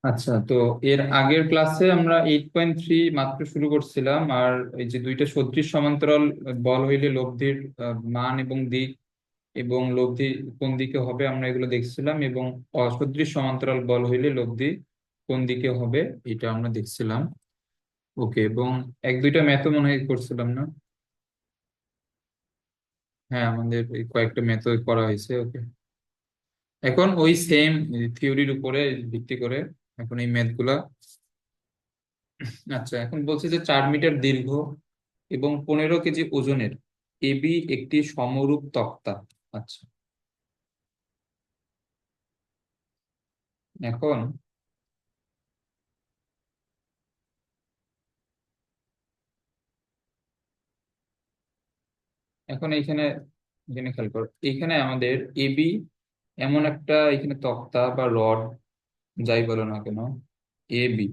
আচ্ছা, তো এর আগের ক্লাসে আমরা 8.3 মাত্র শুরু করছিলাম। আর এই যে দুইটা সদৃশ সমান্তরাল বল হইলে লব্ধির মান এবং দিক, এবং লব্ধি কোন দিকে হবে আমরা এগুলো দেখছিলাম, এবং অসদৃশ সমান্তরাল বল হইলে লব্ধি কোন দিকে হবে এটা আমরা দেখছিলাম। ওকে, এবং এক দুইটা ম্যাথও মনে হয় করছিলাম না? হ্যাঁ, আমাদের এই কয়েকটা ম্যাথও করা হয়েছে। ওকে, এখন ওই সেম থিওরির উপরে ভিত্তি করে এখন এই ম্যাথ গুলা। আচ্ছা, এখন বলছে যে 4 মিটার দীর্ঘ এবং 15 কেজি ওজনের এবি একটি সমরূপ তক্তা। আচ্ছা, এখন এখন এইখানে এখানে খেয়াল করো, এখানে আমাদের এবি এমন একটা এখানে তক্তা বা রড, যাই বলো না কেন, এবি,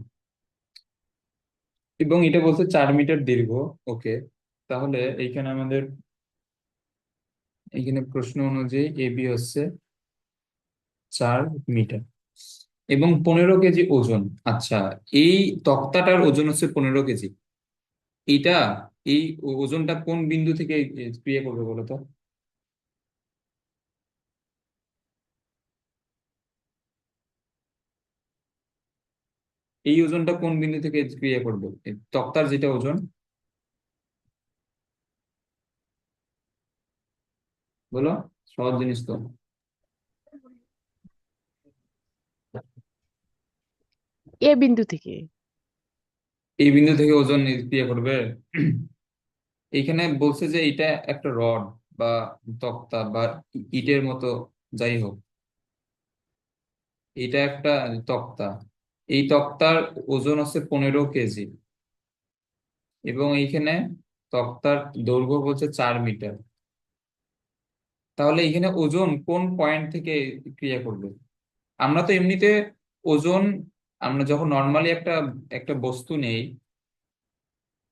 এবং এটা বলছে 4 মিটার দীর্ঘ। ওকে, তাহলে এইখানে আমাদের এইখানে প্রশ্ন অনুযায়ী এবি হচ্ছে 4 মিটার এবং 15 কেজি ওজন। আচ্ছা, এই তক্তাটার ওজন হচ্ছে 15 কেজি। এইটা এই ওজনটা কোন বিন্দু থেকে ক্রিয়া করবে বলো তো? এই ওজনটা কোন বিন্দু থেকে ক্রিয়া করবে, এই তক্তার যেটা ওজন? বলো, সহজ জিনিস তো। এ বিন্দু থেকে। এই বিন্দু থেকে ওজন ক্রিয়া করবে। এইখানে বলছে যে এটা একটা রড বা তক্তা বা ইটের মতো, যাই হোক, এটা একটা তক্তা। এই তক্তার ওজন হচ্ছে 15 কেজি, এবং এইখানে তক্তার দৈর্ঘ্য বলছে 4 মিটার। তাহলে এখানে ওজন কোন পয়েন্ট থেকে ক্রিয়া করবে? আমরা তো এমনিতে ওজন, আমরা যখন নর্মালি একটা একটা বস্তু নেই,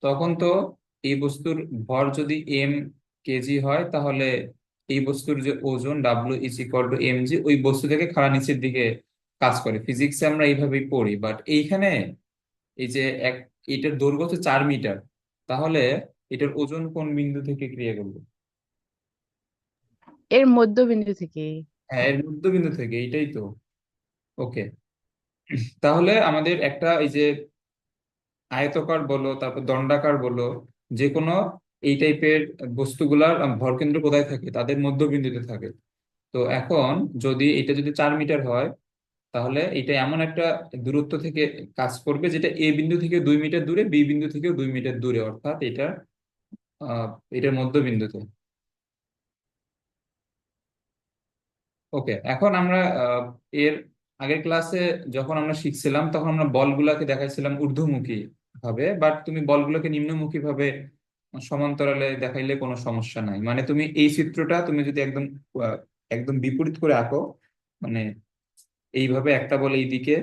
তখন তো এই বস্তুর ভর যদি কেজি হয়, তাহলে এই বস্তুর যে ওজন W = mg, ওই বস্তু থেকে খাড়া নিচের দিকে কাজ করে। ফিজিক্সে আমরা এইভাবেই পড়ি, বাট এইখানে এই যে এক, এটার দৈর্ঘ্য হচ্ছে 4 মিটার, তাহলে এটার ওজন কোন বিন্দু থেকে ক্রিয়া করবে? এর মধ্যবিন্দু থেকে। হ্যাঁ, এর মধ্যবিন্দু থেকে, এইটাই তো। ওকে, তাহলে আমাদের একটা এই যে আয়তকার বলো, তারপর দণ্ডাকার বলো, যে কোনো এই টাইপের বস্তুগুলার ভরকেন্দ্র কোথায় থাকে? তাদের মধ্যবিন্দুতে থাকে। তো এখন যদি এটা যদি 4 মিটার হয়, তাহলে এটা এমন একটা দূরত্ব থেকে কাজ করবে যেটা এ বিন্দু থেকে 2 মিটার দূরে, বি বিন্দু থেকেও 2 মিটার দূরে, অর্থাৎ এটা আহ এটার মধ্যবিন্দুতে। ওকে, এখন আমরা এর আগের ক্লাসে যখন আমরা শিখছিলাম, তখন আমরা বলগুলাকে দেখাইছিলাম ঊর্ধ্বমুখী ভাবে, বাট তুমি বলগুলোকে নিম্নমুখী ভাবে সমান্তরালে দেখাইলে কোনো সমস্যা নাই। মানে তুমি এই চিত্রটা তুমি যদি একদম একদম বিপরীত করে আঁকো, মানে এইভাবে একটা বল এইদিকে,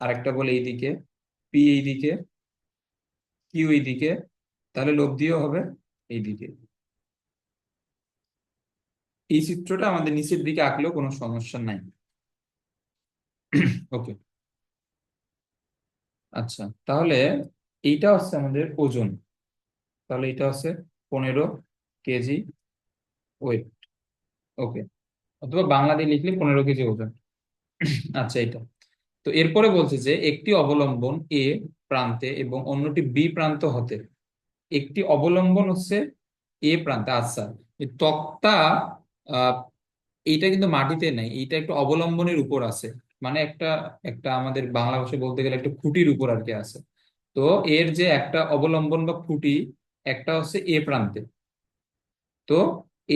আর একটা বল এইদিকে, পি এইদিকে, কিউ এইদিকে, তাহলে লব্ধিও হবে এইদিকে। এই চিত্রটা আমাদের নিচের দিকে আঁকলেও কোনো সমস্যা নাই। ওকে, আচ্ছা, তাহলে এইটা হচ্ছে আমাদের ওজন। তাহলে এটা হচ্ছে 15 কেজি ওয়েট। ওকে, অথবা বাংলা দিয়ে লিখলে 15 কেজি ওজন। আচ্ছা, এটা তো এরপরে বলছে যে একটি অবলম্বন এ প্রান্তে এবং অন্যটি বি প্রান্ত হতে। একটি অবলম্বন হচ্ছে এ প্রান্তে। আচ্ছা, এই তক্তা, আহ এইটা কিন্তু মাটিতে নেই, এইটা একটু অবলম্বনের উপর আছে। মানে একটা একটা আমাদের বাংলা ভাষায় বলতে গেলে একটা খুঁটির উপর আর কি আছে। তো এর যে একটা অবলম্বন বা খুঁটি, একটা হচ্ছে এ প্রান্তে। তো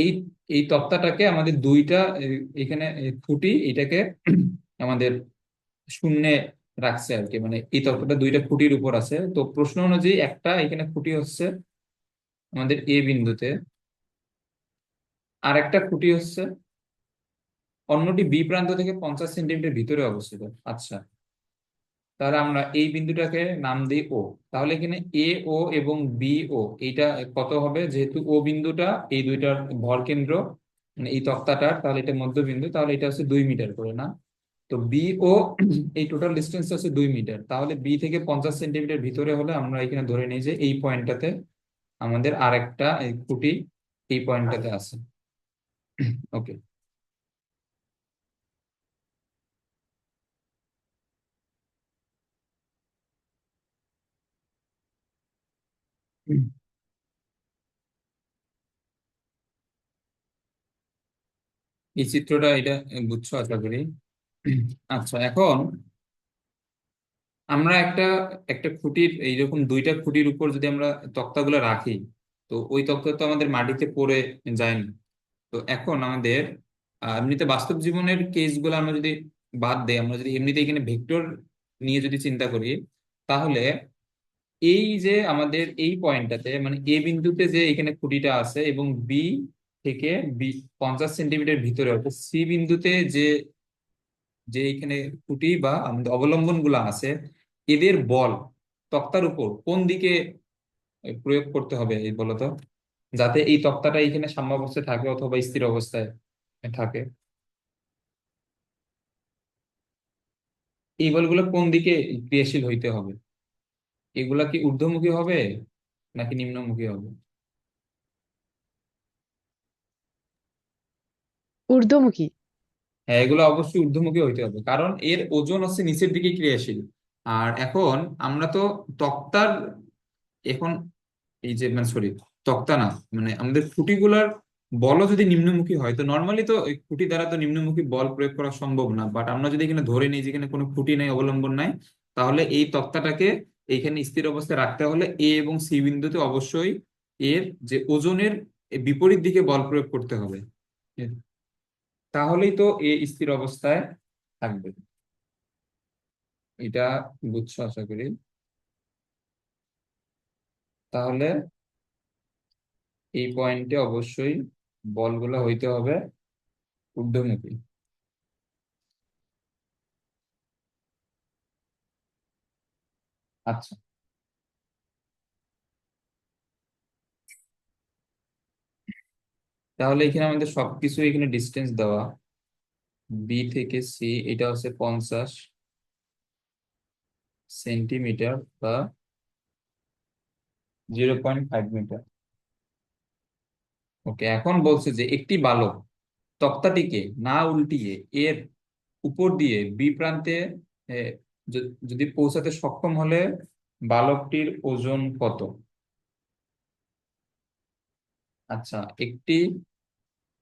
এই এই তক্তাটাকে আমাদের দুইটা এখানে খুঁটি, এটাকে আমাদের শূন্যে রাখছে আর কি। মানে এই তক্তাটা দুইটা খুঁটির উপর আছে। তো প্রশ্ন অনুযায়ী একটা এখানে খুঁটি হচ্ছে আমাদের এ বিন্দুতে, আর একটা খুঁটি হচ্ছে, অন্যটি বি প্রান্ত থেকে 50 সেন্টিমিটার ভিতরে অবস্থিত। আচ্ছা, তাহলে আমরা এই বিন্দুটাকে নাম দিই ও। তাহলে এখানে এ ও এবং বি ও, এইটা কত হবে? যেহেতু ও বিন্দুটা এই দুইটার ভর কেন্দ্র, মানে এই তক্তাটার, তাহলে এটা মধ্যবিন্দু, তাহলে এটা হচ্ছে 2 মিটার করে, না? তো বি ও এই টোটাল ডিস্টেন্স হচ্ছে 2 মিটার, তাহলে বি থেকে 50 সেন্টিমিটার ভিতরে হলে আমরা এখানে ধরে নিই যে এই পয়েন্টটাতে আমাদের আরেকটা এই খুঁটি এই পয়েন্টটাতে আছে। ওকে। এই চিত্রটা এটা বুঝছো আশা করি। আচ্ছা, এখন আমরা একটা একটা খুঁটির এইরকম দুইটা খুঁটির উপর যদি আমরা তক্তাগুলো রাখি, তো ওই তক্তা তো আমাদের মাটিতে পড়ে যায় না। তো এখন আমাদের এমনিতে বাস্তব জীবনের কেসগুলো আমরা যদি বাদ দেই, আমরা যদি এমনিতে এখানে ভেক্টর নিয়ে যদি চিন্তা করি, তাহলে এই যে আমাদের এই পয়েন্টটাতে মানে এ বিন্দুতে যে এখানে খুঁটিটা আছে এবং বি থেকে বি 50 সেন্টিমিটার ভিতরে অর্থাৎ সি বিন্দুতে যে যে এখানে খুঁটি বা আমাদের অবলম্বন গুলো আছে, এদের বল তক্তার উপর কোন দিকে প্রয়োগ করতে হবে এই বলতো, যাতে এই তক্তাটা এখানে সাম্যাবস্থায় থাকে অথবা স্থির অবস্থায় থাকে। এই বলগুলো কোন দিকে ক্রিয়াশীল হইতে হবে? এগুলা কি ঊর্ধ্বমুখী হবে নাকি নিম্নমুখী হবে? ঊর্ধ্বমুখী। হ্যাঁ, এগুলো অবশ্যই ঊর্ধ্বমুখী হইতে হবে, কারণ এর ওজন হচ্ছে নিচের দিকে ক্রিয়াশীল। আর এখন আমরা তো তক্তার এখন এই যে মানে সরি, তক্তা না, মানে আমাদের খুঁটিগুলার বলও যদি নিম্নমুখী হয়, তো নর্মালি তো এই খুঁটি দ্বারা তো নিম্নমুখী বল প্রয়োগ করা সম্ভব না, বাট আমরা যদি এখানে ধরে নিই যেখানে কোনো খুঁটি নাই, অবলম্বন নাই, তাহলে এই তক্তাটাকে এইখানে স্থির অবস্থায় রাখতে হলে এ এবং সি বিন্দুতে অবশ্যই এর যে ওজনের বিপরীত দিকে বল প্রয়োগ করতে হবে। তাহলেই তো এ স্থির অবস্থায় থাকবে। এটা বুঝছো আশা করি। তাহলে এই পয়েন্টে অবশ্যই বলগুলো হইতে হবে ঊর্ধ্বমুখী। আচ্ছা, তাহলে এখানে আমাদের সবকিছু এখানে ডিস্টেন্স দেওয়া, বি থেকে সি এটা হচ্ছে 50 সেন্টিমিটার বা 0.5 মিটার। ওকে, এখন বলছে যে একটি বালক তক্তাটিকে না উল্টিয়ে এর উপর দিয়ে বি প্রান্তে এ, যদি পৌঁছাতে সক্ষম হলে বালকটির ওজন কত? আচ্ছা, একটি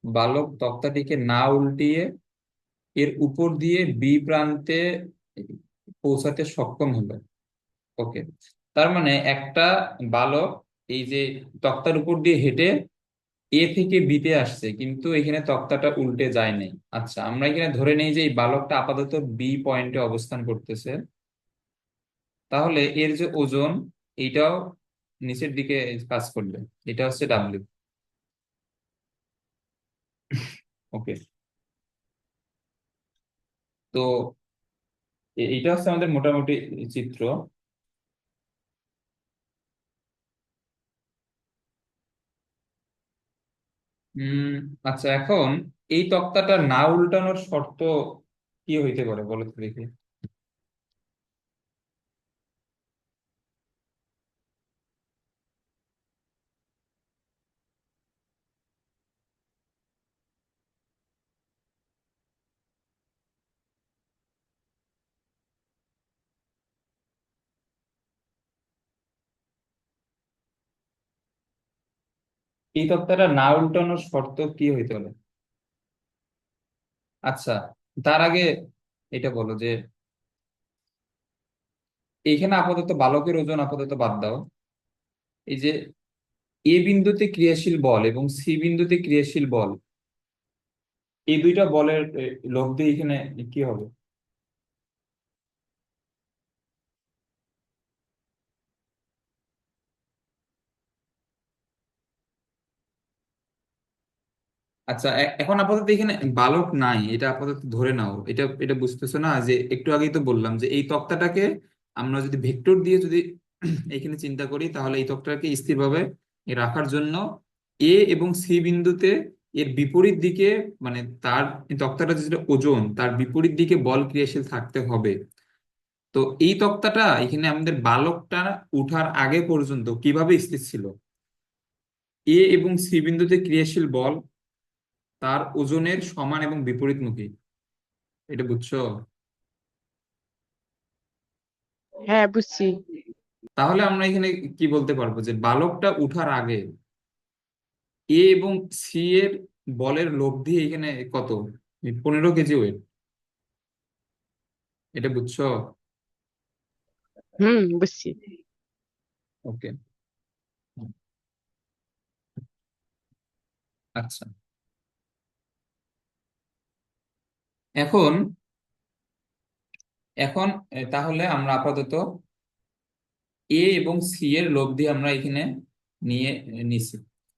বালক তক্তাটিকে না উল্টিয়ে এর উপর দিয়ে বি প্রান্তে পৌঁছাতে সক্ষম হলো। ওকে, তার মানে একটা বালক এই যে তক্তার উপর দিয়ে হেঁটে এ থেকে বিতে আসছে, কিন্তু এখানে তক্তাটা উল্টে যায় নাই। আচ্ছা, আমরা এখানে ধরে নেই যে এই বালকটা আপাতত বি পয়েন্টে অবস্থান করতেছে, তাহলে এর যে ওজন এইটাও নিচের দিকে কাজ করবে। এটা হচ্ছে ডাব্লিউ। ওকে, তো এইটা হচ্ছে আমাদের মোটামুটি চিত্র। উম আচ্ছা, এখন এই তক্তাটা না উল্টানোর শর্ত কি হইতে পারে বলো তো দেখি। এই তক্তাটা না উল্টানোর শর্ত কি হইতে পারে? আচ্ছা, তার আগে এটা বলো যে এইখানে আপাতত বালকের ওজন আপাতত বাদ দাও। এই যে এ বিন্দুতে ক্রিয়াশীল বল এবং সি বিন্দুতে ক্রিয়াশীল বল, এই দুইটা বলের লব দিয়ে এখানে কি হবে? আচ্ছা, এখন আপাতত এখানে বালক নাই, এটা আপাতত ধরে নাও। এটা এটা বুঝতেছো না যে একটু আগেই তো বললাম যে এই তক্তাটাকে আমরা যদি ভেক্টর দিয়ে যদি এখানে চিন্তা করি, তাহলে এই তক্তাটাকে স্থিরভাবে রাখার জন্য এ এবং সি বিন্দুতে এর বিপরীত দিকে, মানে তার তক্তাটা যেটা ওজন, তার বিপরীত দিকে বল ক্রিয়াশীল থাকতে হবে। তো এই তক্তাটা এখানে আমাদের বালকটা উঠার আগে পর্যন্ত কিভাবে স্থির ছিল? এ এবং সি বিন্দুতে ক্রিয়াশীল বল তার ওজনের সমান এবং বিপরীতমুখী। এটা বুঝছো? হ্যাঁ, বুঝছি। তাহলে আমরা এখানে কি বলতে পারবো যে বালকটা উঠার আগে এ এবং সি এর বলের লব্ধি এখানে কত? 15 কেজি ওয়েট। এটা বুঝছো? বুঝছি। ওকে। আচ্ছা, এখন এখন তাহলে আমরা আপাতত এ এবং সি এর লব্ধি আমরা এখানে নিয়ে নিছি।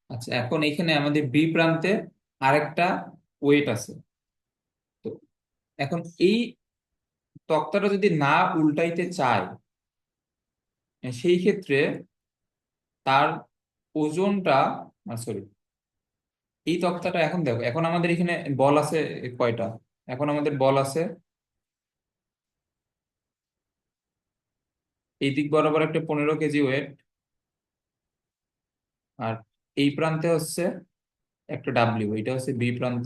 আচ্ছা, এখন এখানে আমাদের বি প্রান্তে আরেকটা ওয়েট আছে। তো এখন এই তক্তাটা যদি না উল্টাইতে চায়, সেই ক্ষেত্রে তার ওজনটা, সরি, এই তক্তাটা এখন দেখো, এখন আমাদের এখানে বল আছে কয়টা? এখন আমাদের বল আছে এই দিক বরাবর একটা 15 কেজি ওয়েট, আর এই প্রান্তে হচ্ছে একটা ডাব্লিউ, এটা হচ্ছে বি প্রান্ত,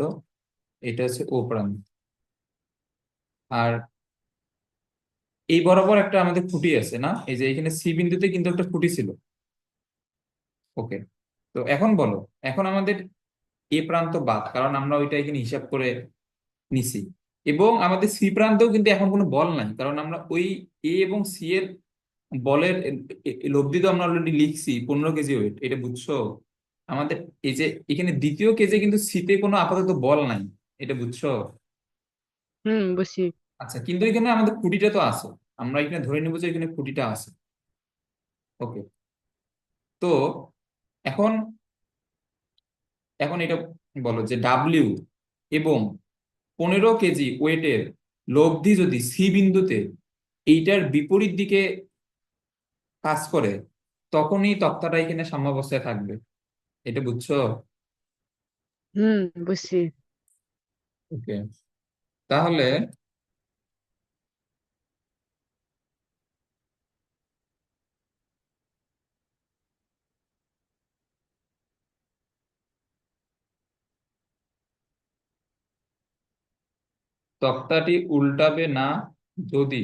এটা হচ্ছে ও প্রান্ত, আর এই বরাবর একটা আমাদের খুঁটি আছে না? এই যে এখানে সি বিন্দুতে কিন্তু একটা খুঁটি ছিল। ওকে। তো এখন বলো, এখন আমাদের এ প্রান্ত বাদ, কারণ আমরা ওইটা এখানে হিসাব করে নিছি, এবং আমাদের সি প্রান্তেও কিন্তু এখন কোনো বল নাই, কারণ আমরা ওই এ এবং সি এর বলের লব্ধি তো আমরা অলরেডি লিখছি 15 কেজি ওয়েট। এটা বুঝছো? আমাদের এই যে এখানে দ্বিতীয় কেজে কিন্তু সিতে কোনো আপাতত বল নাই। এটা বুঝছো? বুঝছি। আচ্ছা, কিন্তু এখানে আমাদের খুঁটিটা তো আছে, আমরা এখানে ধরে নেবো যে এখানে খুঁটিটা আছে। ওকে। তো এখন এখন এটা বলো যে ডাব্লিউ এবং 15 কেজি ওয়েটের লব্ধি যদি সি বিন্দুতে এইটার বিপরীত দিকে কাজ করে, তখনই তক্তাটা এখানে সাম্যাবস্থায় থাকবে। এটা বুঝছো? হুম, বুঝছি। ওকে। তাহলে তক্তাটি উল্টাবে না যদি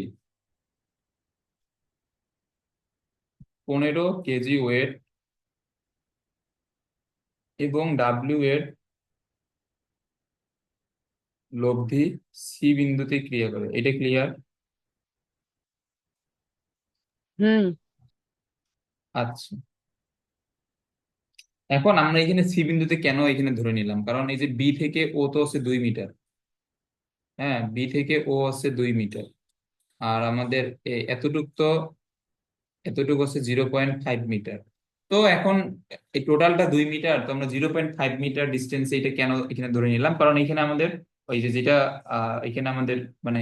15 কেজি ওয়েট এবং ডাব্লিউ এর লব্ধি সি বিন্দুতে ক্রিয়া করে। এটা ক্লিয়ার? হুম আচ্ছা, এখন আমরা এখানে সি বিন্দুতে কেন এখানে ধরে নিলাম, কারণ এই যে বি থেকে ও তো হচ্ছে 2 মিটার। হ্যাঁ, বি থেকে ও হচ্ছে 2 মিটার, আর আমাদের এতটুক তো, এতটুকু হচ্ছে 0.5 মিটার। তো এখন এই টোটালটা 2 মিটার, তো আমরা 0.5 মিটার ডিস্টেন্স এটা কেন এখানে ধরে নিলাম, কারণ এখানে আমাদের ওই যে যেটা এখানে আমাদের মানে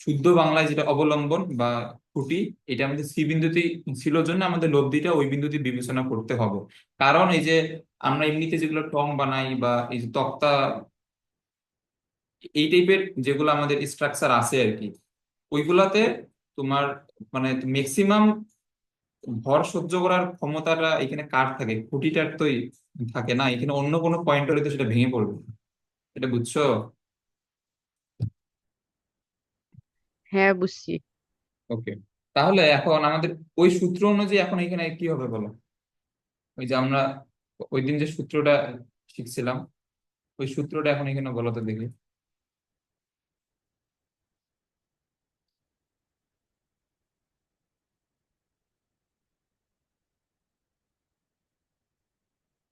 শুদ্ধ বাংলায় যেটা অবলম্বন বা খুঁটি, এটা আমাদের সি বিন্দুতে ছিল জন্য আমাদের লব্ধিটা ওই বিন্দুতে বিবেচনা করতে হবে। কারণ এই যে আমরা এমনিতে যেগুলো টং বানাই বা এই যে তক্তা, এই টাইপের যেগুলো আমাদের স্ট্রাকচার আছে আর কি, ওইগুলাতে তোমার মানে ম্যাক্সিমাম ভর সহ্য করার ক্ষমতাটা এখানে কার থাকে? খুঁটিটার তো থাকে না। এখানে অন্য কোনো পয়েন্ট হলে তো সেটা ভেঙে পড়বে। এটা বুঝছো? হ্যাঁ, বুঝছি। ওকে। তাহলে এখন আমাদের ওই সূত্র অনুযায়ী এখন এখানে কি হবে বলো? ওই যে আমরা ওই দিন যে সূত্রটা শিখছিলাম, ওই সূত্রটা এখন এখানে বলো তো দেখি।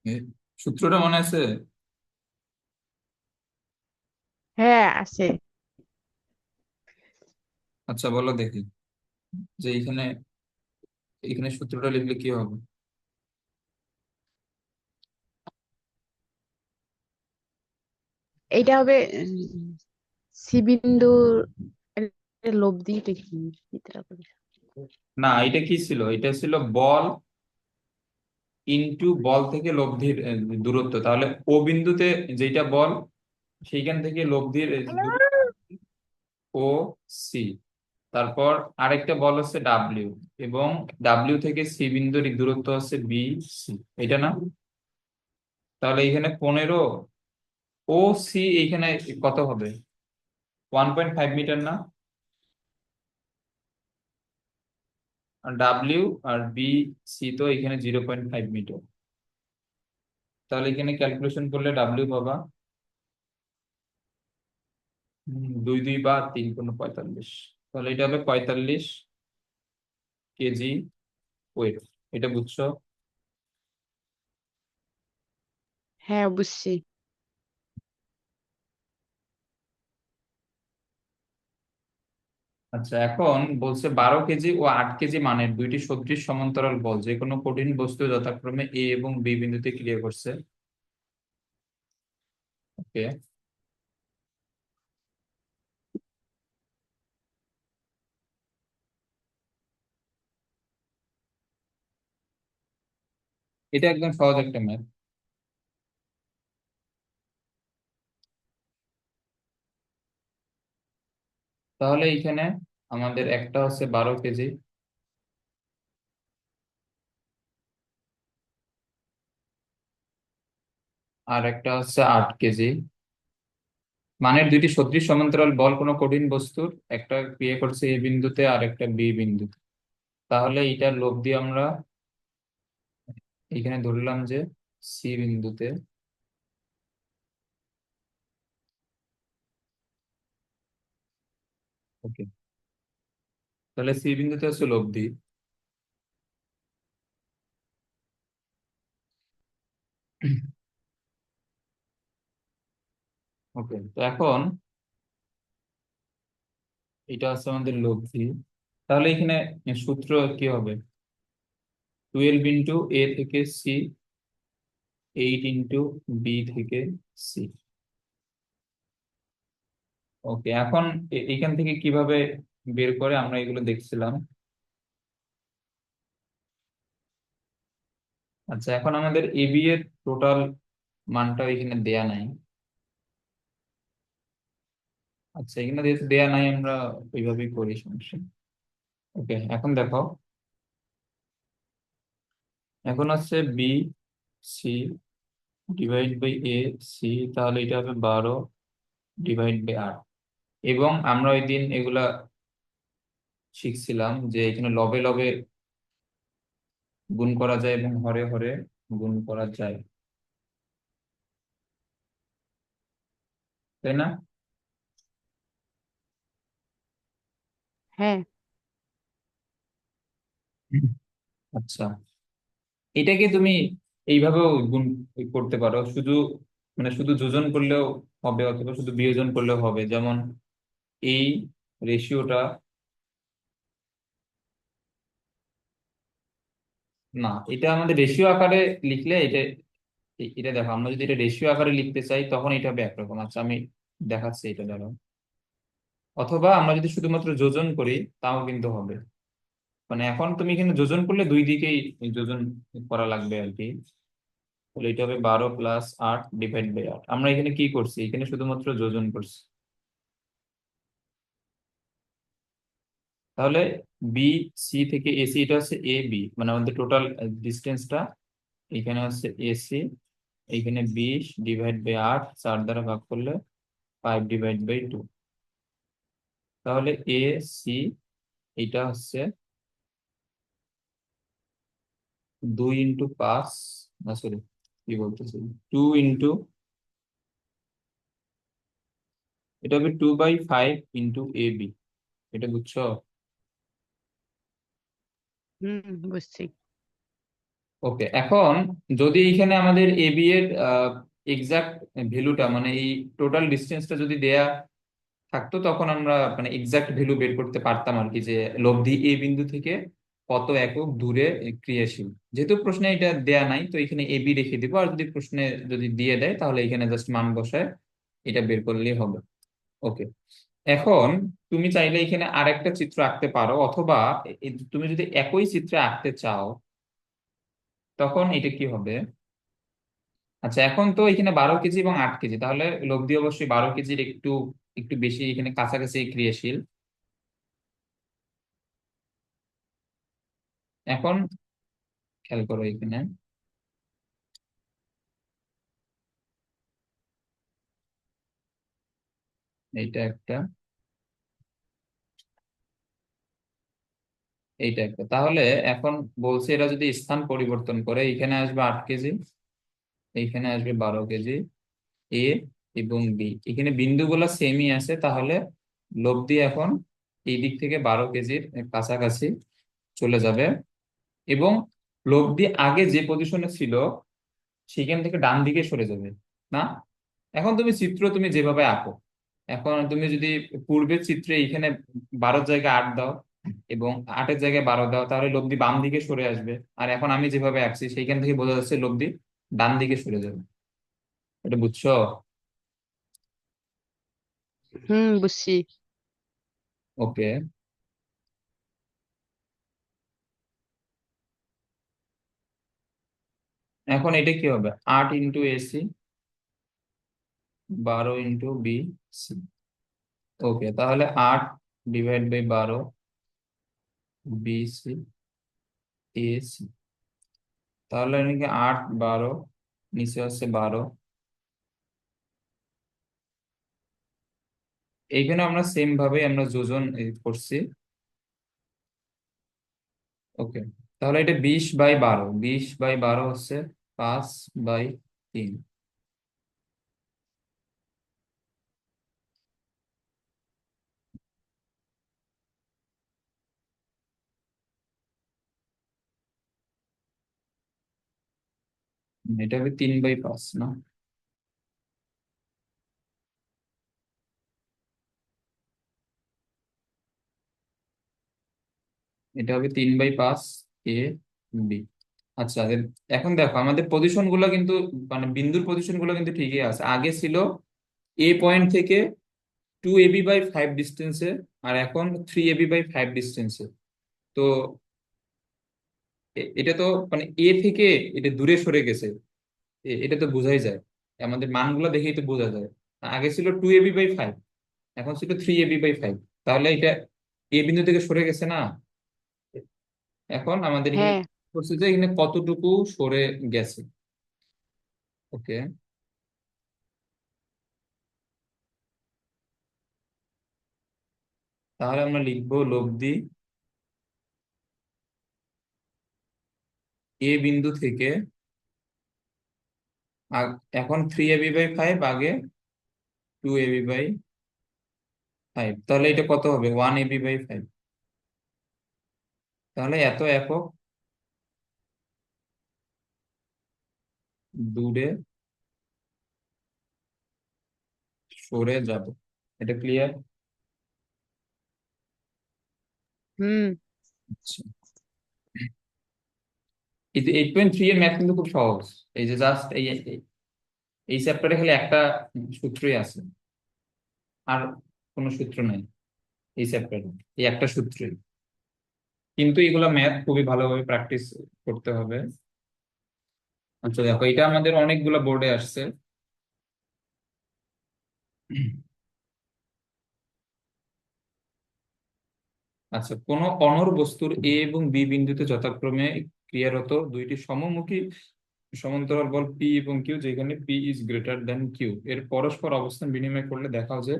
এ, সূত্রটা মনে আছে? হ্যাঁ, আছে। আচ্ছা, বলো দেখি যে এখানে এখানে সূত্রটা লিখলে কি হবে। এইটা হবে সি বিন্দুর একটা লব্ধি, এটা কি কি তারা বলে? না, এটা কি ছিল? এটা ছিল বল ইনটু বল থেকে লব্ধির দূরত্ব, তাহলে ও বিন্দুতে যেটা বল সেইখান থেকে লব্ধির দূরত্ব ও সি। তারপর আরেকটা বল হচ্ছে ডাব্লিউ, এবং ডাব্লিউ থেকে সি বিন্দুর দূরত্ব হচ্ছে বি সি, এটা না? তাহলে এখানে 15 ও সি এইখানে কত হবে? 1.5 মিটার না? আর ডাব্লিউ আর বি সি তো এখানে 0.5 মিটার। তাহলে এখানে ক্যালকুলেশন করলে ডাব্লিউ পাবা 2 2 বা 3 × 45, তাহলে এটা হবে 45 কেজি ওয়েট। এটা বুঝছো? হ্যাঁ, বুঝছি। আচ্ছা, এখন বলছে 12 কেজি ও 8 কেজি মানের দুইটি সদৃশ সমান্তরাল বল যে কোনো কঠিন বস্তু যথাক্রমে এ এবং বি বিন্দুতে ক্রিয়া করছে। ওকে, এটা একদম সহজ একটা ম্যাথ। তাহলে এইখানে আমাদের একটা হচ্ছে 12 কেজি, আর একটা হচ্ছে 8 কেজি, মানের দুইটি সদৃশ সমান্তরাল বল কোনো কঠিন বস্তুর, একটা ক্রিয়া করছে এ বিন্দুতে আর একটা বি বিন্দুতে। তাহলে এটার লব্ধি আমরা এখানে ধরলাম যে সি বিন্দুতে। ওকে, তাহলে সি বিন্দুতে হচ্ছে লব্ধি। ওকে, তো এখন এটা হচ্ছে আমাদের লব্ধি। তাহলে এখানে সূত্র কি হবে? 12 × এ থেকে সি, 8 × বি থেকে সি। ওকে, এখন এখান থেকে কিভাবে বের করে আমরা এগুলো দেখছিলাম। আচ্ছা, এখন আমাদের এবি এর টোটাল মানটা এখানে দেয়া নাই। আচ্ছা, এখানে যেহেতু দেয়া নাই আমরা ওইভাবেই করি, সমস্যা নেই। ওকে, এখন দেখো, এখন হচ্ছে বি সি /এ সি, তাহলে এটা হবে 12/8। এবং আমরা ওই দিন এগুলা শিখছিলাম যে এখানে লবে লবে গুণ করা যায় এবং হরে হরে গুণ করা যায়, তাই না? হ্যাঁ। হুম। আচ্ছা, এটাকে তুমি এইভাবেও গুণ করতে পারো, শুধু মানে শুধু যোজন করলেও হবে, অথবা শুধু বিয়োজন করলেও হবে। যেমন এই রেশিওটা, না, এটা আমাদের রেশিও আকারে লিখলে এটা, এটা দেখো, আমরা যদি এটা রেশিও আকারে লিখতে চাই তখন এটা হবে একরকম। আচ্ছা, আমি দেখাচ্ছি এটা দেখো। অথবা আমরা যদি শুধুমাত্র যোজন করি তাও কিন্তু হবে। মানে এখন তুমি এখানে যোজন করলে দুই দিকেই যোজন করা লাগবে আর কি। তাহলে এটা হবে 12 + 8 / 8। আমরা এখানে কি করছি? এখানে শুধুমাত্র যোজন করছি। তাহলে বি সি থেকে এসি, এটা হচ্ছে এ বি, মানে আমাদের টোটাল ডিস্টেন্সটা। এখানে হচ্ছে এসি, এখানে 20/8, 4 দ্বারা ভাগ করলে 5/2। তাহলে এ সি এটা হচ্ছে 2 × 5, না সরি, কি বলতেছি, এটা হবে 2/5 × এ বি। এটা বুঝছো? হুম, বুঝছি। ওকে, এখন যদি এখানে আমাদের এবি এর এক্সাক্ট ভ্যালুটা, মানে এই টোটাল ডিস্টেন্সটা যদি দেয়া থাকতো, তখন আমরা মানে এক্সাক্ট ভ্যালু বের করতে পারতাম আর কি, যে লব্ধি এ বিন্দু থেকে কত একক দূরে ক্রিয়াশীল। যেহেতু প্রশ্নে এটা দেয়া নাই, তো এখানে এবি রেখে দিব, আর যদি প্রশ্নে যদি দিয়ে দেয় তাহলে এখানে জাস্ট মান বসায় এটা বের করলেই হবে। ওকে, এখন তুমি চাইলে এখানে আরেকটা চিত্র আঁকতে পারো, অথবা তুমি যদি একই চিত্রে আঁকতে চাও তখন এটা কি হবে? আচ্ছা, এখন তো এখানে 12 কেজি এবং 8 কেজি, তাহলে লব্ধি অবশ্যই 12 কেজির একটু একটু বেশি, এখানে কাছাকাছি ক্রিয়াশীল। এখন খেয়াল করো এখানে, এইটা একটা, এইটা একটা, তাহলে এখন বলছে এরা যদি স্থান পরিবর্তন করে, এখানে আসবে 8 কেজি, এইখানে আসবে 12 কেজি, এ এবং বি, এখানে বিন্দুগুলো সেমই আছে, তাহলে লব্ধি এখন এই দিক থেকে 12 কেজির কাছাকাছি চলে যাবে। এবং লব্ধি আগে যে পজিশনে ছিল সেখান থেকে ডান দিকে সরে যাবে, না? এখন তুমি চিত্র তুমি যেভাবে আঁকো, এখন তুমি যদি পূর্বের চিত্রে এখানে 12 জায়গায় 8 দাও এবং 8-এর জায়গায় 12 দাও, তাহলে লব্ধি বাম দিকে সরে আসবে। আর এখন আমি যেভাবে আঁকছি সেইখান থেকে বোঝা যাচ্ছে লব্ধি ডান দিকে সরে যাবে। এটা বুঝছো? হুম, বুঝছি। ওকে। এখন এটা কি হবে? 8 ইন্টু AC, 12 ইন্টু BC। ওকে, তাহলে 8/12, BC, AC, তাহলে এদিকে 8 12, নিচে হচ্ছে 12। এইখানে আমরা সেম ভাবে আমরা যোজন করছি। ওকে, তাহলে এটা 20/12, 20/12 হচ্ছে 5/3। এটা হবে 3/5, না? এটা হবে 3/5, A, B। আচ্ছা, এখন দেখো আমাদের পজিশন গুলো কিন্তু, মানে বিন্দুর পজিশন গুলো কিন্তু ঠিকই আছে। আগে ছিল এ পয়েন্ট থেকে 2AB/5 ডিস্টেন্সে, আর এখন 3AB/5 ডিস্টেন্সে। তো এটা তো মানে এ থেকে এটা দূরে সরে গেছে, এটা তো বোঝাই যায়, আমাদের মানগুলো দেখেই তো বোঝা যায়। আগে ছিল 2AB/5, এখন ছিল 3AB/5, তাহলে এটা এ বিন্দু থেকে সরে গেছে, না? এখন আমাদের এখানে হ্যাঁ। করছে যে এখানে কতটুকু সরে গেছে। ওকে, তাহলে আমরা লিখবো লব্ধি এ বিন্দু থেকে এখন 3AB/5, আগে 2AB/5, তাহলে এটা কত হবে? 1AB/5। তাহলে এত একক দূরে সরে যাব। এটা ক্লিয়ার? হুম। আচ্ছা, এই যে 8.3 এর ম্যাথ কিন্তু খুব সহজ। এই যে জাস্ট এই চ্যাপ্টারে খালি একটা সূত্রই আছে, আর কোনো সূত্র নাই এই চ্যাপ্টারে, এই একটা সূত্রই। কিন্তু এগুলো ম্যাথ খুবই ভালোভাবে প্র্যাকটিস করতে হবে। আচ্ছা দেখো, এটা আমাদের অনেকগুলো বোর্ডে আসছে। আচ্ছা, কোন অনড় বস্তুর এ এবং বি বিন্দুতে যথাক্রমে ক্রিয়ারত দুইটি সমমুখী সমান্তরাল বল পি এবং কিউ, যেখানে P is greater than Q এর পরস্পর অবস্থান বিনিময় করলে দেখা যায় যে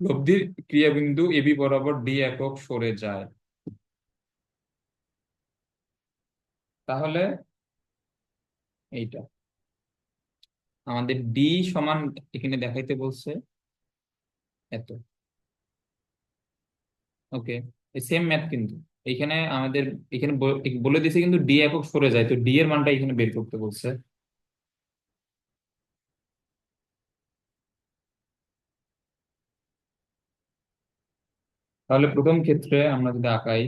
লব্ধির ক্রিয়াবিন্দু এবি বরাবর ডি একক সরে যায়। তাহলে এইটা আমাদের ডি সমান, এখানে দেখাইতে বলছে এত। ওকে, সেম ম্যাথ কিন্তু এখানে আমাদের, এখানে বলে দিয়েছে কিন্তু ডি একক সরে যায়, তো ডি এর মানটা এখানে বের করতে বলছে। তাহলে প্রথম ক্ষেত্রে আমরা যদি আঁকাই,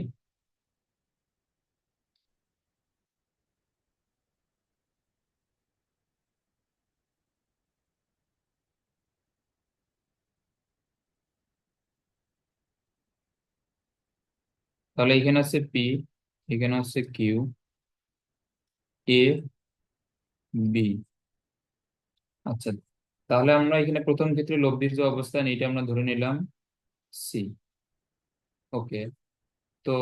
তাহলে এখানে আছে পি, এখানে হচ্ছে কিউ, এ বি। আচ্ছা, তাহলে আমরা এখানে প্রথম ক্ষেত্রে লব্ধির যে অবস্থান এটা আমরা ধরে নিলাম সি। ওকে, তো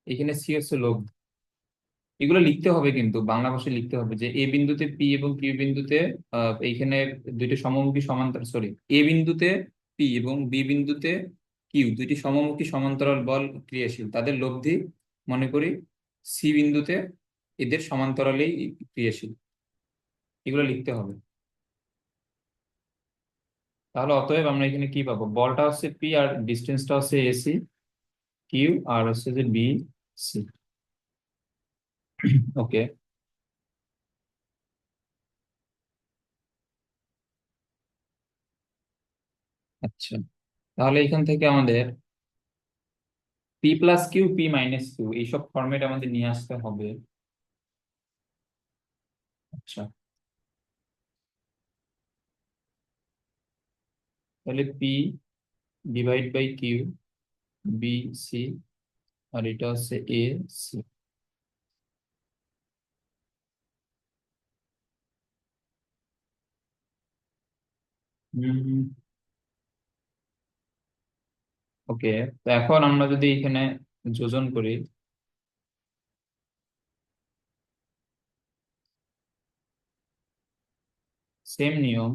এখানে সি হচ্ছে লব্ধি। এগুলো লিখতে হবে, কিন্তু বাংলা ভাষায় লিখতে হবে যে এ বিন্দুতে পি এবং কিউ বিন্দুতে এইখানে দুইটি সমমুখী সমান্তরাল, সরি, এ বিন্দুতে পি এবং বি বিন্দুতে কিউ দুইটি সমমুখী সমান্তরাল বল ক্রিয়াশীল, তাদের লব্ধি মনে করি সি বিন্দুতে এদের সমান্তরালেই ক্রিয়াশীল। এগুলো লিখতে হবে। তাহলে অতএব আমরা এখানে কি পাবো, বলটা হচ্ছে পি আর ডিস্টেন্সটা হচ্ছে এসি কিউ আর হচ্ছে যে বি সি। ওকে। আচ্ছা, তাহলে এখান থেকে আমাদের P plus Q P minus Q এইসব ফরম্যাট আমাদের নিয়ে আসতে হবে। আচ্ছা, তাহলে P divide by Q B C, আর এটা হচ্ছে এ সি। ওকে, তো এখন আমরা যদি এখানে যোজন করি সেম নিয়ম,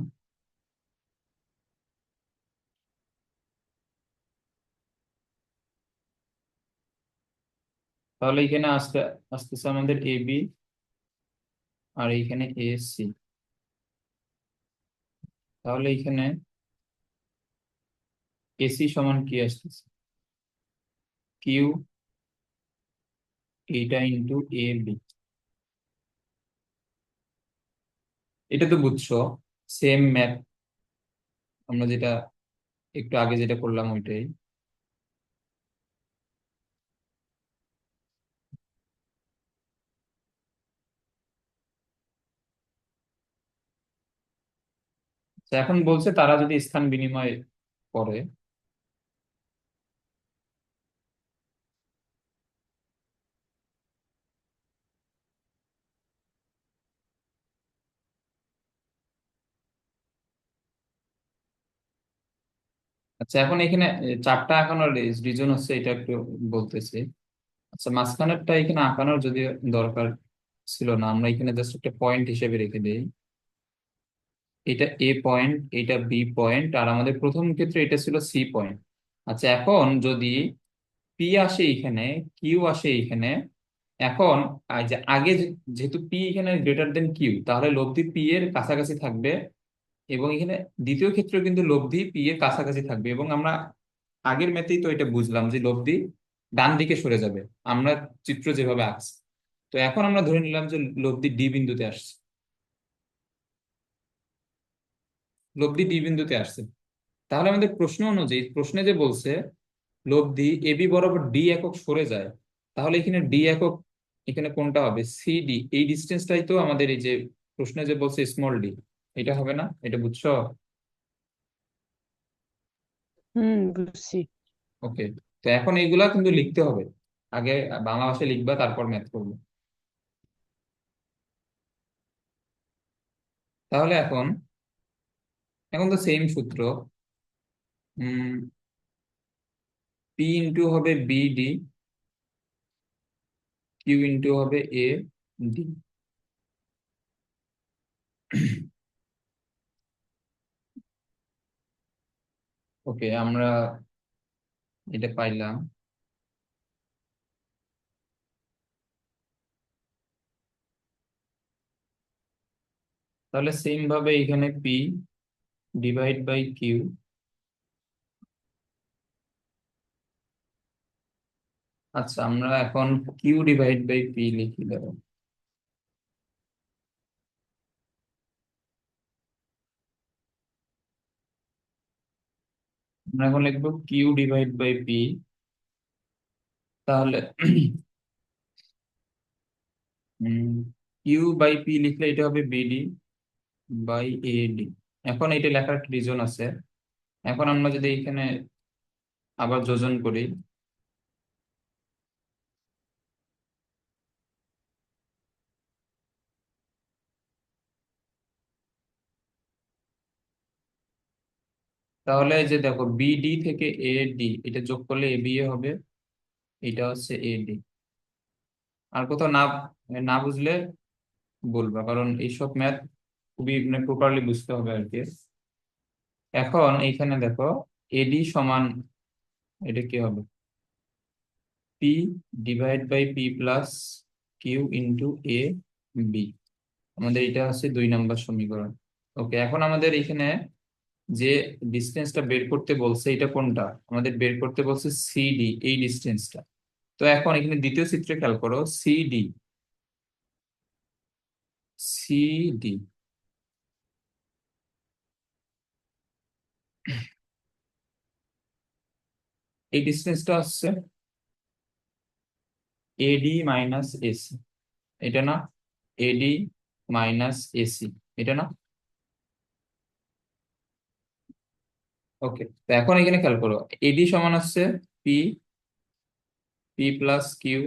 তাহলে এখানে আসতেছে আমাদের এ বি আর এইখানে এ সি। তাহলে এখানে এসি সমান কি আসতেছে, কিউ এইটা ইন্টু এ বি। এটা তো বুঝছো, সেম ম্যাথ আমরা যেটা একটু আগে যেটা করলাম ওইটাই। তো এখন বলছে তারা যদি স্থান বিনিময় করে। আচ্ছা, এখন এখানে চারটা আঁকানোর রিজন হচ্ছে এটা একটু বলতেছি। আচ্ছা, মাঝখানেরটা এখানে আঁকানোর যদি দরকার ছিল না, আমরা এখানে জাস্ট একটা পয়েন্ট হিসেবে রেখে দিই। এটা এ পয়েন্ট, এটা বি পয়েন্ট, আর আমাদের প্রথম ক্ষেত্রে এটা ছিল সি পয়েন্ট। আচ্ছা, এখন যদি পি আসে এখানে, কিউ আসে এখানে, এখন যে আগে যেহেতু পি এখানে গ্রেটার দেন কিউ, তাহলে লব্ধি পি এর কাছাকাছি থাকবে। এবং এখানে দ্বিতীয় ক্ষেত্রে কিন্তু লব্ধি পি এর কাছাকাছি থাকবে, এবং আমরা আগের ম্যাথেই তো এটা বুঝলাম যে লব্ধি ডান দিকে সরে যাবে, আমরা চিত্র যেভাবে আঁকছি। তো এখন আমরা ধরে নিলাম যে লব্ধি ডি বিন্দুতে আসছে, লব্ধি ডি বিন্দুতে আসছে। তাহলে আমাদের প্রশ্ন অনুযায়ী, প্রশ্নে যে বলছে লব্ধি এবি বরাবর ডি একক সরে যায়, তাহলে এখানে ডি একক এখানে কোনটা হবে, সি ডি, এই ডিস্টেন্সটাই তো আমাদের এই যে প্রশ্নে যে বলছে স্মল ডি, এটা হবে না? এটা বুঝছো? বুঝছি। ওকে, তো এখন এইগুলা কিন্তু লিখতে হবে। আগে বাংলা ভাষায় লিখবা, তারপর ম্যাথ করবো। তাহলে এখন এখন তো সেম সূত্র। পি ইন্টু হবে বিডি, কিউ ইন্টু হবে এ ডি। ওকে, আমরা এটা পাইলাম। তাহলে সেম ভাবে এখানে পি ডিভাইড বাই কিউ। আচ্ছা, আমরা এখন কিউ ডিভাইড বাই পি লিখি দেবো। আমরা এখন লিখবো কিউ ডিভাইড বাই পি। তাহলে কিউ বাই পি লিখলে এটা হবে বিডি বাই এডি। এখন এটা লেখার একটা রিজন আছে। এখন আমরা যদি এখানে আবার যোজন করি, তাহলে এই যে দেখো বিডি থেকে এ ডি, এটা যোগ করলে এ বি এ হবে, এটা হচ্ছে এ ডি। আর কোথাও না না বুঝলে বলবা, কারণ এইসব ম্যাথ খুবই মানে প্রপারলি বুঝতে হবে আর কি। এখন এইখানে দেখো এডি সমান, এটা কি হবে, P divide by P plus Q into A B. আমাদের এটা হচ্ছে 2 নম্বর সমীকরণ। ওকে, এখন আমাদের এখানে যে ডিস্টেন্সটা বের করতে বলছে, এটা কোনটা আমাদের বের করতে বলছে, সিডি, এই ডিস্টেন্সটা। তো এখন এখানে দ্বিতীয় চিত্রে খেয়াল করো, সিডি, সিডি, এই ডিস্টেন্সটা হচ্ছে এডি মাইনাস এসি, এটা না, এডি মাইনাস এসি, এটা না। ওকে, তো এখন এখানে খেয়াল করো, এডি সমান হচ্ছে P, P plus Q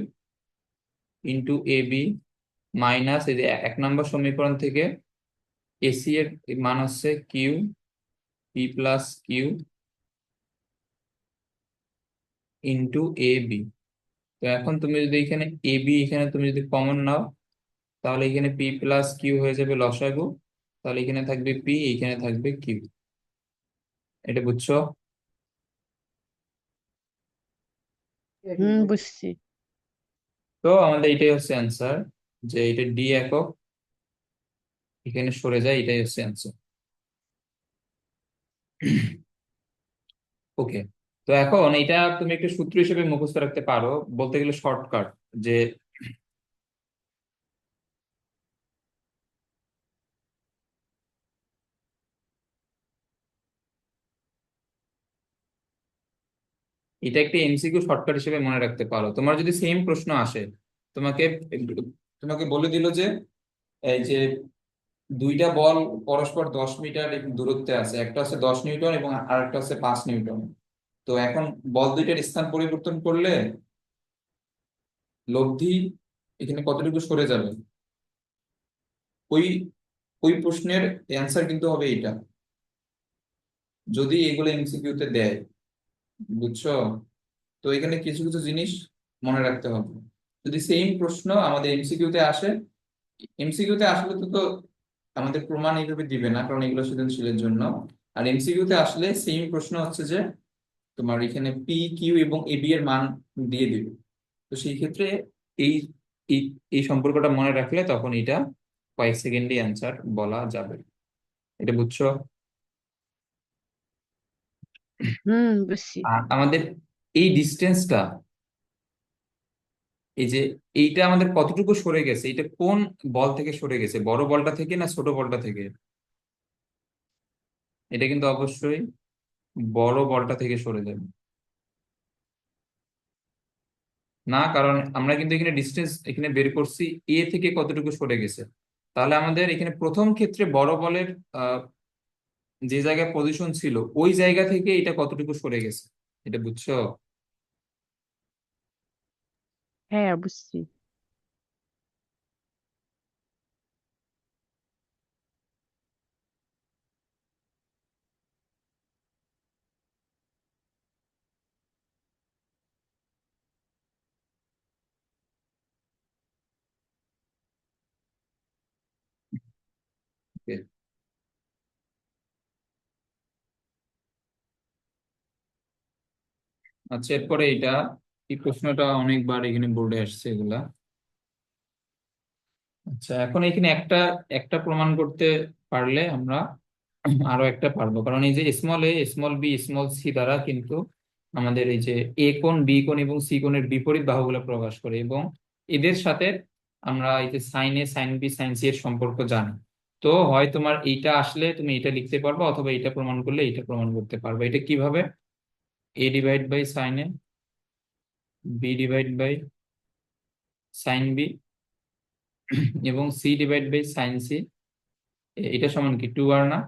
into A B minus, এই যে 1 নম্বর সমীকরণ থেকে এসি এর মান হচ্ছে Q, P plus Q into A B. তো এখন তুমি যদি এখানে এ বি এখানে তুমি যদি কমন নাও, তাহলে এখানে পি প্লাস কিউ হয়ে যাবে লসাগু, তাহলে এখানে থাকবে পি, এখানে থাকবে কিউ। এটা বুঝছো? বুঝছি। তো আমাদের এটাই হচ্ছে অ্যান্সার, যে এটা ডি একক এখানে সরে যায়, এটাই হচ্ছে অ্যান্সার। ওকে, তো এখন এটা তুমি একটা সূত্র হিসেবে মুখস্থ রাখতে পারো, বলতে গেলে শর্টকাট, যে এটা একটা এমসিকিউ শর্টকাট হিসেবে মনে রাখতে পারো। তোমার যদি সেম প্রশ্ন আসে, তোমাকে তোমাকে বলে দিল যে এই যে দুইটা বল পরস্পর 10 মিটার দূরত্বে আছে, একটা হচ্ছে 10 নিউটন এবং আরেকটা হচ্ছে 5 নিউটন। তো এখন বল দুইটার স্থান পরিবর্তন করলে লব্ধি এখানে কতটুকু সরে যাবে, ওই ওই প্রশ্নের অ্যান্সার কিন্তু হবে এটা, যদি এগুলো এমসিকিউতে দেয়। বুঝছো? তো এখানে কিছু কিছু জিনিস মনে রাখতে হবে। যদি সেম প্রশ্ন আমাদের এমসিকিউতে আসে, এমসিকিউতে আসলে তো আমাদের প্রমাণ এইভাবে দিবে না, কারণ এগুলো সৃজনশীলের জন্য। আর এমসিকিউতে আসলে সেম প্রশ্ন হচ্ছে যে তোমার এখানে পি কিউ এবং এ বি এর মান দিয়ে দিবে। তো সেই ক্ষেত্রে এই এই এই সম্পর্কটা মনে রাখলে তখন এটা কয়েক সেকেন্ডে অ্যান্সার বলা যাবে। এটা বুঝছো? বুঝছি। আর আমাদের এই ডিস্টেন্সটা, এই যে এইটা আমাদের কতটুকু সরে গেছে, এটা কোন বল থেকে সরে গেছে, বড় বলটা থেকে না ছোট বলটা থেকে? এটা কিন্তু অবশ্যই বড় বলটা থেকে সরে যাবে। না, কারণ আমরা কিন্তু এখানে ডিস্টেন্স এখানে বের করছি এ থেকে কতটুকু সরে গেছে। তাহলে আমাদের এখানে প্রথম ক্ষেত্রে বড় বলের আহ, যে জায়গায় পজিশন ছিল ওই জায়গা থেকে এটা কতটুকু সরে গেছে। এটা বুঝছো? হ্যাঁ, বুঝছি। Okay. আচ্ছা, এরপরে এটা, এই প্রশ্নটা অনেকবার এখানে বোর্ডে আসছে এগুলা। আচ্ছা, এখন এখানে একটা একটা প্রমাণ করতে পারলে আমরা আরো একটা পারবো, কারণ এই যে small a small B small C দ্বারা কিন্তু আমাদের এই যে এ কোণ বি কোণ এবং সি কোণের বিপরীত বাহুগুলো প্রকাশ করে, এবং এদের সাথে আমরা এই যে সাইন এ সাইন বি সাইন সি এর সম্পর্ক জানি। তো হয় তোমার এইটা আসলে তুমি এটা লিখতে পারবে, অথবা এটা প্রমাণ করলে এটা প্রমাণ করতে পারবে। এটা কিভাবে, A divide by sine A, B divide by sine B এবং C divide by sine C, এটা সমান কি 2 আর না?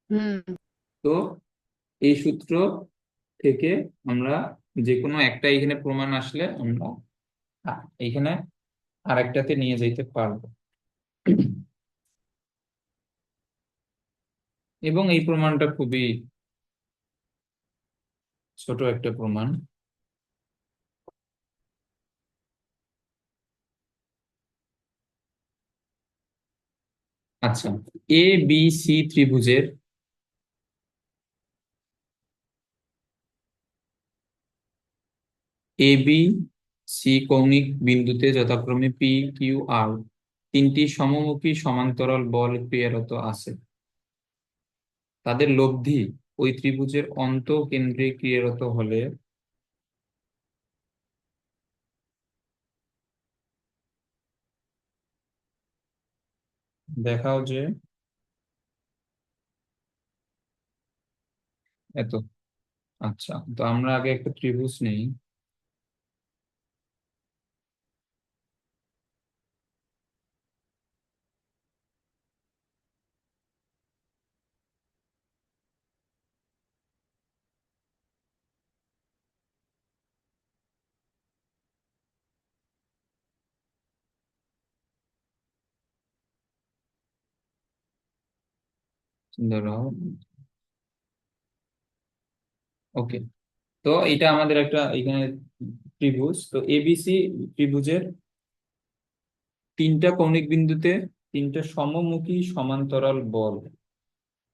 হুম তো এই সূত্র থেকে আমরা যে কোনো একটা এখানে প্রমাণ আসলে আমরা এইখানে আরেকটাতে নিয়ে যেতে পারবো। এবং এই প্রমাণটা খুবই ছোট একটা প্রমাণ। আচ্ছা, এ বি সি ত্রিভুজের এ বি সি কৌণিক বিন্দুতে যথাক্রমে পি কিউ আর তিনটি সমমুখী সমান্তরাল বল ক্রিয়ারত আছে। তাদের লব্ধি ওই ত্রিভুজের অন্তঃকেন্দ্রে ক্রিয়ারত হলে দেখাও যে এত। আচ্ছা, তো আমরা আগে একটা ত্রিভুজ নেই। ধরো, ওকে, তো এটা আমাদের একটা এখানে ত্রিভুজ, তো এবিসি ত্রিভুজের তিনটা কৌণিক বিন্দুতে তিনটা সমমুখী সমান্তরাল বল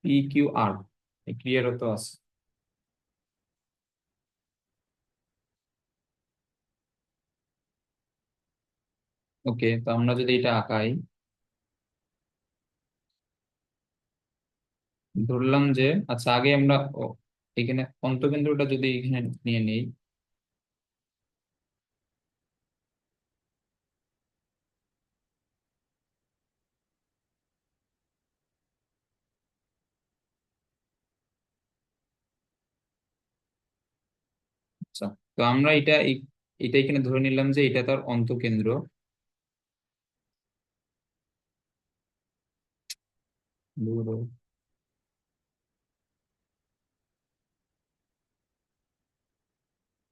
পি কিউ আর ক্রিয়ারত আছে। ওকে, তো আমরা যদি এটা আঁকাই, ধরলাম যে, আচ্ছা আগে আমরা এখানে অন্তকেন্দ্রটা যদি এখানে নিয়ে নেই। আচ্ছা, তো আমরা এটা এখানে ধরে নিলাম যে এটা তার অন্তকেন্দ্র। ধরো,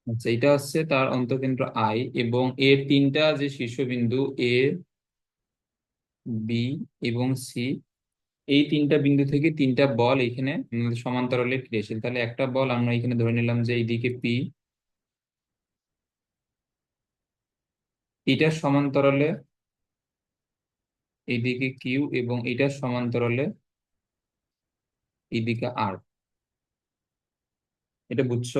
আচ্ছা এটা হচ্ছে তার অন্তকেন্দ্র আই, এবং এর তিনটা যে শীর্ষবিন্দু এ বি এবং সি, এই তিনটা বিন্দু থেকে তিনটা বল এখানে সমান্তরালে ক্রিয়াশীল। তাহলে একটা বল আমরা এখানে ধরে নিলাম যে এইদিকে পি, এটার সমান্তরালে এইদিকে কিউ, এবং এটার সমান্তরালে এইদিকে আর। এটা বুঝছো?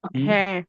হুম। হ্যাঁ।